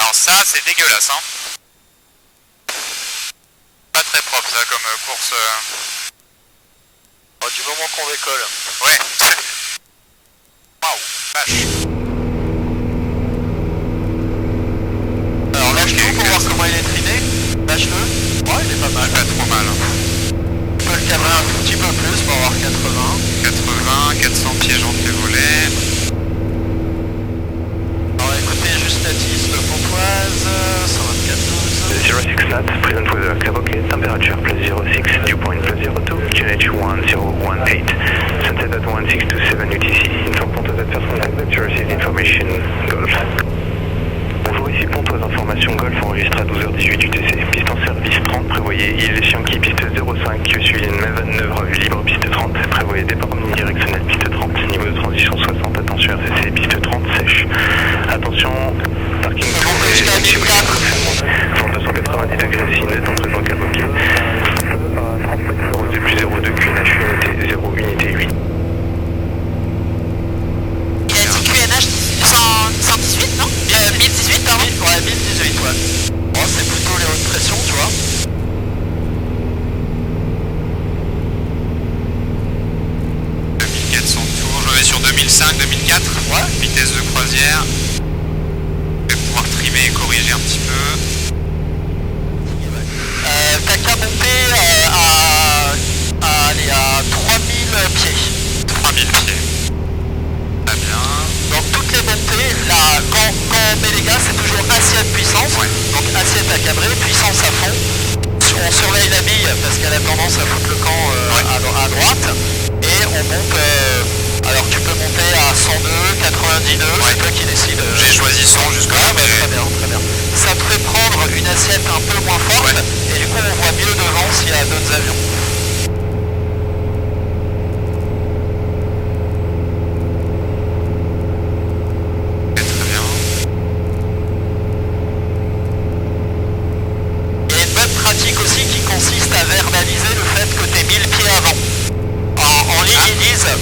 Alors ça, c'est dégueulasse, hein. Pas très propre, ça, comme course. Oh, du moment qu'on décolle. Ouais. Waouh, vache. Alors lâche-le pour voir comment il est trimé. Lâche-le. Ouais, il est pas mal. Pas trop mal. On peut le cadrer un tout petit peu plus pour avoir 80. 80, 400 pièges entre les volets. Alors écoutez, juste statisme pontoise, 124.12. 06 knot, present weather, cloud okay, temperature +06, dew point +02, QNH 1018, sunset at 1627 UTC, inform Pontoise at first contact that you received information, Golf. Bonjour, ici Pontoise, information Golf, enregistre à 12h18 UTC, piste en service 30, prévoyez il est Chianqui, piste 05, suivi une 29 rue libre, piste 30, prévoyez départ omnidirectionnel, piste 30, niveau de transition 60, attention RCC, piste 30, sèche. Attention, parking jusqu'à 1004. 290 degrés 6 net entre Jean Caboquet. 02 plus 02 QNH unité 0 unité 8. Il a dit QNH 118, non 1018, pardon. Ouais, 1018, ouais. Bon, c'est plutôt les hautes pressions, tu vois. Tours, je vais sur 2005, 2004. Ouais. Vitesse de croisière. Je vais pouvoir trimer et corriger un petit peu. T'as qu'à monter aller à 3000 pieds. 3000 pieds. Très bien. Donc toutes les montées, là, quand on met les gaz, c'est toujours assiette puissance. Ouais. Donc assiette à cabrer, puissance à fond. On surveille la bille parce qu'elle a tendance à foutre le camp à droite. Et on monte, alors tu peux monter à 102, 90 nœuds, c'est toi qui décides. J'ai choisi 100 jusqu'à là, mais très bien, très bien. Ça te fait prendre une assiette un peu moins forte, et du coup on voit mieux devant s'il y a d'autres avions. très bien. Il y a une bonne pratique aussi qui consiste à verbaliser le fait que tu es 1000 pieds avant. En ligne ils disent 1000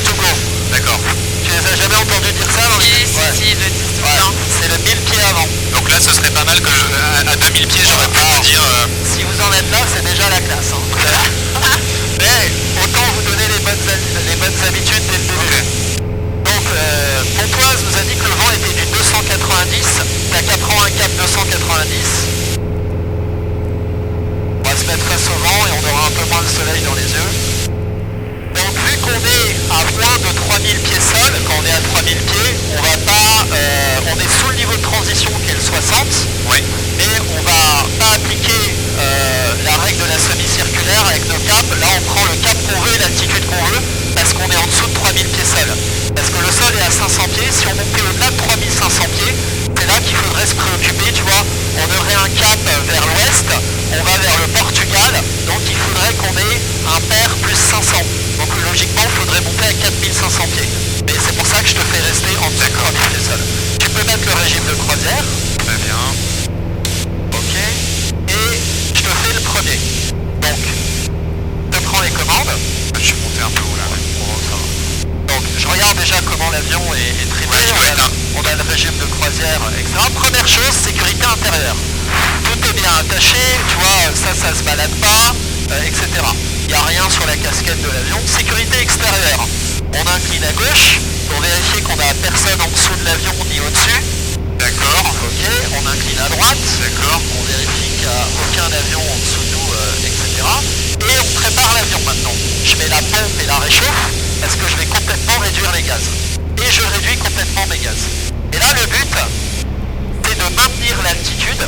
to go. D'accord. Tu les as jamais entendu dire ça dans les... Si, ils le disent tout le temps. C'est le 1000 pieds avant. Donc là, ce serait pas mal que à 2000 pieds, j'aurais pu te dire. Si vous en êtes là, c'est déjà la classe. Hein. Mais autant vous donner les bonnes habitudes dès le début. Donc Pontoise nous a dit que le vent était du 290. T'as qu'à prendre un cap 290. On va se mettre face au vent et on aura un peu moins de soleil dans les yeux. Donc vu qu'on est à moins de 3000 pieds sol, quand on est à 3000 pieds, on va pas, on est sous le niveau de transition qui est le 60, mais on va pas appliquer la règle de la semi-circulaire avec nos caps. Là on prend le cap qu'on veut et l'altitude qu'on veut, parce qu'on est en dessous de 3000 pieds sol. Parce que le sol est à 500 pieds, si on montait au-delà de 3500 pieds, c'est là qu'il faudrait se préoccuper, tu vois. On aurait un cap vers l'ouest, on va vers le Portugal, donc il faudrait qu'on ait un pair plus 500. Donc logiquement, il faudrait monter à 4500 pieds. Mais c'est pour ça que je te fais rester en dessous de 3000 pieds sol. Tu peux mettre le régime de croisière. Très bien. Ok. Et je te fais le premier. Donc, je prends les commandes. Je suis monté un peu haut là. Donc, je regarde déjà comment l'avion est trimé. On a le régime de croisière, etc. Première chose, sécurité intérieure. Tout est bien attaché, tu vois, ça se balade pas, etc. Il n'y a rien sur la casquette de l'avion. Sécurité extérieure. On incline à gauche pour vérifier qu'on n'a personne en dessous de l'avion ni au-dessus. D'accord. Ok, on incline à droite. D'accord. On vérifie qu'il n'y a aucun avion en dessous de nous, etc. Et on prépare l'avion maintenant. Je mets la pompe et la réchauffe parce que je vais complètement réduire les gaz. Et je réduis complètement mes gaz. Et là, le but, c'est de maintenir l'altitude.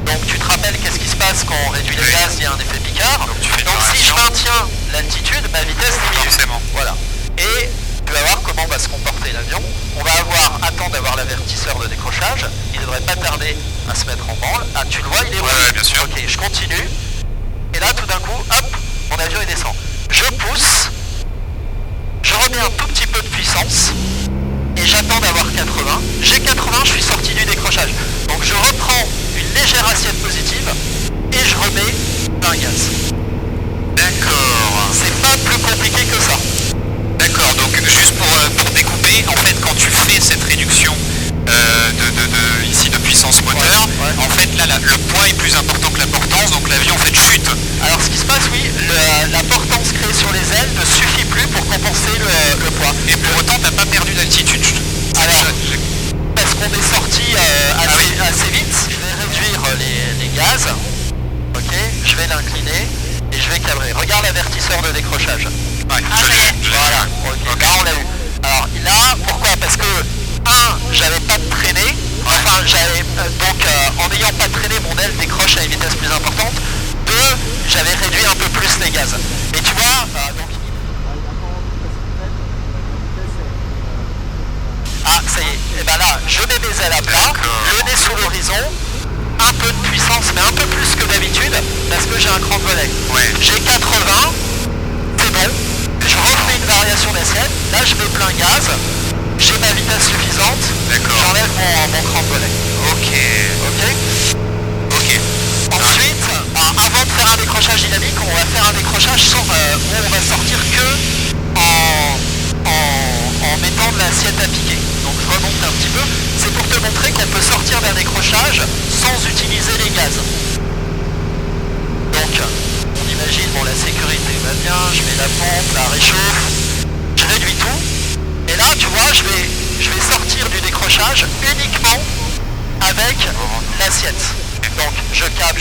Donc tu te rappelles qu'est-ce qui se passe quand on réduit les gaz, il y a un effet Picard. Donc si je maintiens l'altitude, ma vitesse diminue. Forcément. Voilà. Et tu vas voir comment va se comporter l'avion. On va attendre d'avoir l'avertisseur de décrochage. Il ne devrait pas tarder à se mettre en branle. Ah, tu le vois, il est rouge. Ouais, bien sûr. Ok, je continue. Et là, tout d'un coup, hop, mon avion il descend. Je pousse. Je remets un tout petit peu de puissance. Et j'attends d'avoir 80. J'ai 80, je suis sorti du décrochage. Donc je reprends une légère assiette positive et je remets plein gaz. D'accord. C'est pas plus compliqué que ça. D'accord, donc juste pour découper, en fait quand tu fais cette réduction ici l'avertisseur de décrochage. Ouais, je l'ai. Voilà, ok. Là on l'a eu. Alors là, pourquoi? Parce que, j'avais pas de traînée. Enfin, j'avais en n'ayant pas de traînée, mon aile décroche à une vitesse plus importante. 2, j'avais réduit un peu plus les gaz. Et tu vois, ça y est. Et ben là, je mets mes ailes à plat, le nez sous l'horizon, un peu de puissance, mais un peu plus que d'habitude, parce que j'ai un cran de volet. Ouais. J'ai 80, c'est bon. Je refais une variation d'assiette. Là, je mets plein gaz. J'ai ma vitesse suffisante. D'accord. J'enlève mon cran de volet. Ok. Ensuite, avant de faire un décrochage dynamique, on va faire un décrochage où on va sortir que en mettant de l'assiette à piquer. Donc je remonte un petit peu. C'est pour te montrer qu'on peut sortir d'un décrochage sans utiliser les gaz. Donc, on imagine, la sécurité va bien, je mets la pompe, la réchauffe, je réduis tout. Et là, tu vois, je vais sortir du décrochage uniquement avec l'assiette. Donc je cabre,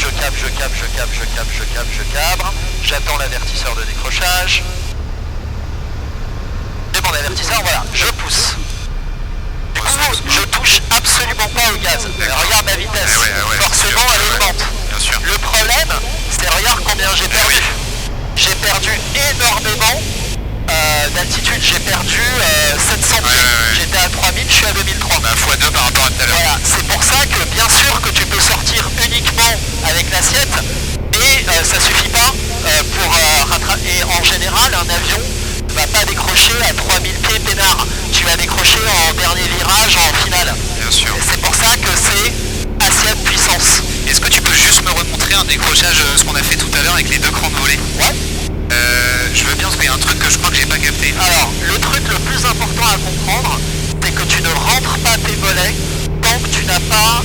j'attends l'avertisseur de décrochage. Et mon avertisseur, voilà, je pousse. Du coup, je touche absolument pas au gaz. Regarde ma vitesse, forcément elle augmente. Bien sûr. Le problème, c'est regarde combien j'ai perdu. J'ai perdu énormément d'altitude, j'ai perdu 700 pieds. J'étais à 3000, je suis à 2003. x2 par rapport à tout à l'heure. Voilà, c'est pour ça que bien sûr que tu peux sortir uniquement avec l'assiette, mais ça suffit pas pour rattraper. Et en général, un avion ne va pas décrocher à 3000 pieds peinard. Tu vas décrocher en dernier virage, en finale. Bien sûr. Et c'est pour ça que c'est assiette puissance. Est-ce que tu peux juste me remontrer un décrochage, ce qu'on a fait tout à l'heure avec les 2 crans de volet? Ouais. Je veux bien parce qu'il y a un truc que je crois que j'ai pas capté. Alors, le truc le plus important à comprendre, c'est que tu ne rentres pas tes volets tant que tu n'as pas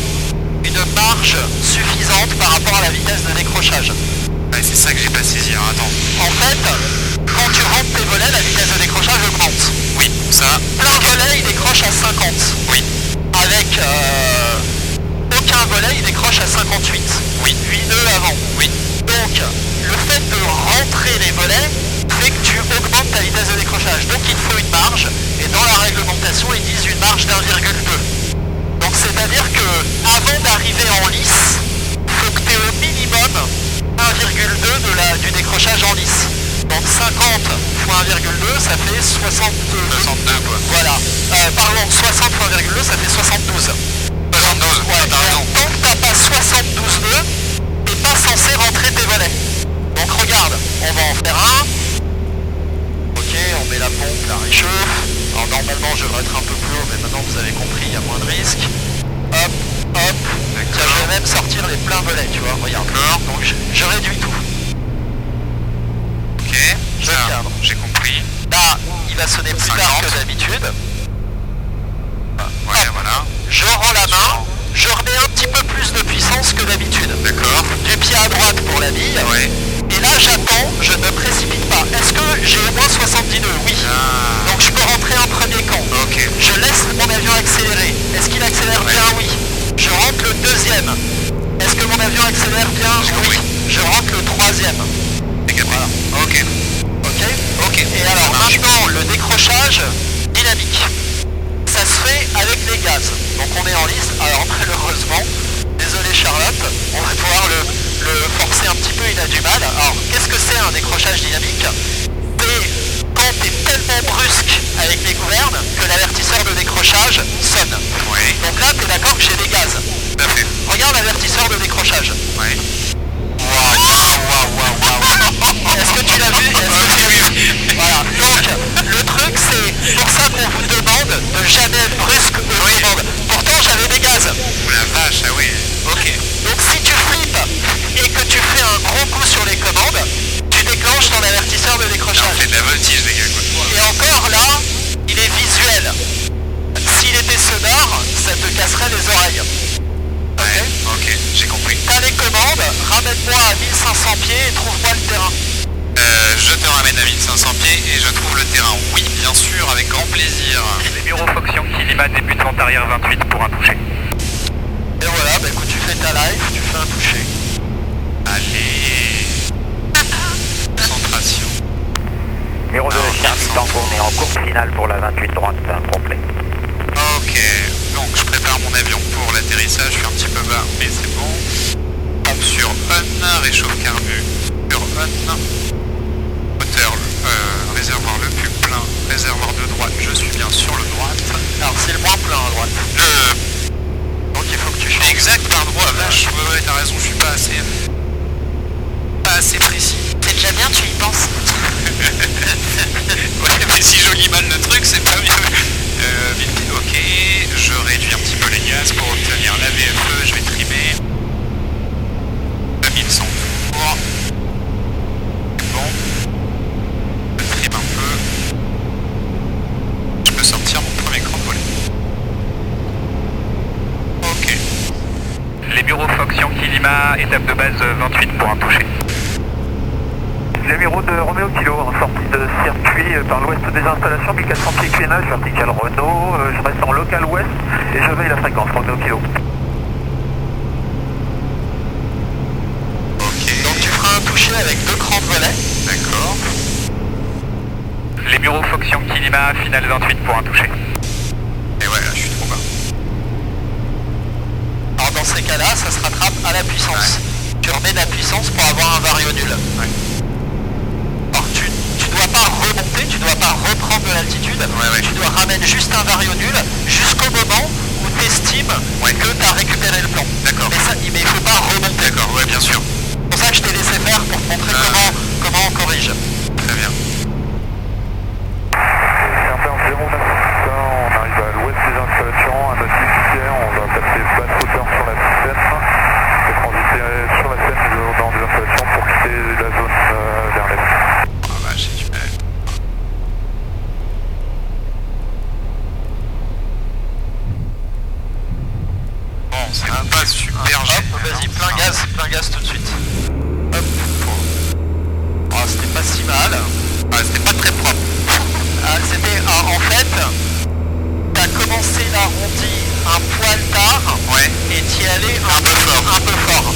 une marge suffisante par rapport à la vitesse de décrochage. Ouais, c'est ça que j'ai pas saisi, alors attends. En fait, quand tu rentres tes volets, la vitesse de décrochage augmente. Oui, ça. Plein volet, il décroche à 50. Oui. Avec aucun volet, il décroche à 58. Oui. 8 nœuds avant. Oui. Donc, le fait de rentrer les volets fait que tu augmentes ta vitesse de décrochage. Donc, il te faut une marge. Et dans la réglementation, ils disent une marge d'1,2. Donc, c'est-à-dire que avant d'arriver en lice, il faut que tu aies au minimum 1,2 du décrochage en lice. Donc 50 fois 1,2, ça fait 62. 62 quoi. Voilà. Pardon, 60 fois 1,2, ça fait 72. 72, Ouais, t'as raison. tant que t'as pas 72 nœuds, t'es pas censé rentrer tes volets. Donc regarde, on va en faire un. Ok, on met la pompe, la réchauffe. Alors normalement je devrais être un peu plus haut, mais maintenant vous avez compris, il y a moins de risques. Hop, hop. Tiens, je vais même sortir les pleins volets, tu vois, regarde. Donc je réduis tout. Ok, Je cadre. j'ai compris. Là, il va sonner plus tard que d'habitude. Ouais, voilà. Je rends la main, je remets un petit peu plus de puissance que d'habitude. D'accord. Du pied à droite pour la bille. Ouais. Et là, j'attends, je ne me précipite pas. Est-ce que j'ai au moins 70 nœuds? Oui. Donc je peux rentrer un premier camp. Ok. Je laisse mon avion accélérer. Est-ce qu'il accélère bien? Oui. Je rentre le deuxième. Est-ce que mon avion accélère bien? Oui. Je rentre le troisième. Voilà. Ok. Ok. Et alors maintenant, le décrochage dynamique. Ça se fait avec les gaz. Donc on est en lice. Alors malheureusement, désolé Charlotte, on va pouvoir le forcer un petit peu, il a du mal. Alors qu'est-ce que c'est un décrochage dynamique? C'est quand tu es tellement brusque avec les gouvernes que l'avertisseur de décrochage sonne. Oui. Donc là, tu es d'accord que j'ai des gaz. Tout à fait. Regarde l'avertisseur de décrochage. Oui. Est-ce que tu l'as vu? Voilà. Donc, le truc, c'est pour ça qu'on vous demande de jamais être brusque aux commandes. Pourtant, j'avais des gaz. Oh la vache, ah oui. Ok. Donc, si tu flippes et que tu fais un gros coup sur les commandes, tu déclenches ton avertisseur de décrochage. On fait de la voltige, les gars, quoi. Et encore là, il est visuel. S'il était sonore, ça te casserait les oreilles. Ouais, ok, j'ai compris. T'as les commandes, ramène-moi à 1500 pieds et trouve-moi le terrain. Je te ramène à 1500 pieds et je trouve le terrain. Oui, bien sûr, avec grand plaisir. Les Mureaux Foxion Climat, début de vente arrière 28 pour un toucher. Et voilà, bah écoute, tu fais ta live, tu fais un toucher. Allez. Concentration. Mureaux de Charlie Tango, on est en course finale pour la 28 droite, complet. Ok, donc je prépare mon avion pour l'atterrissage, je suis un petit peu bas, mais c'est bon. Pompe sur on, réchauffe carbu sur on. Moteur, réservoir le plus plein, réservoir de droite, je suis bien sur le droite. Alors c'est le moins plein à droite. Donc il faut que tu changes. Exact, par droit, vache, ouais, t'as raison, je suis pas assez précis. C'est déjà bien, tu y penses. Ouais, mais si je lis mal le truc, c'est pas mieux. Ok, je réduis un petit peu les gaz pour obtenir la VFE, je vais trimer. 2100 tours. Bon. Je trime un peu. Je peux sortir mon premier grand volet. Ok. Les bureaux Fox Yankee Lima, étape de base 28 pour un toucher. Les Mureaux de Roméo Kilo, en sortie de circuit par l'ouest des installations, 1400 pieds QNH, vertical Renault, je reste en local ouest et je veille la fréquence, Roméo Kilo. Ok. Donc tu feras un toucher avec 2 crans de volet. D'accord. Les bureaux Fox Yankee Lima, finale 28 pour un toucher. Et ouais, là, je suis trop bas. Alors dans ces cas-là, ça se rattrape à la puissance. Tu remets de la puissance pour avoir un vario nul. Ouais. Alors tu dois pas remonter, tu dois pas reprendre de l'altitude. Ouais. Tu dois ramener juste un vario nul jusqu'au moment où tu estimes que tu as récupéré le plan. D'accord. Mais il faut pas remonter. D'accord, ouais, bien sûr. C'est pour ça que je t'ai laissé faire pour te montrer comment on corrige. Très bien. On arrive à l'ouest des installations, à notre itinéraire, on va passer basse hauteur sur la Seine et transiter sur la Seine dans des installations pour quitter la zone vers l'est. Oh la vache, c'est super. Bon, c'est pas super Hop, vas-y, plein gaz tout de suite. Hop. Oh, c'était pas si mal. Ah, c'était pas très propre. En fait, t'as commencé l'arrondi un poil tard Ouais. et t'y allais un peu fort.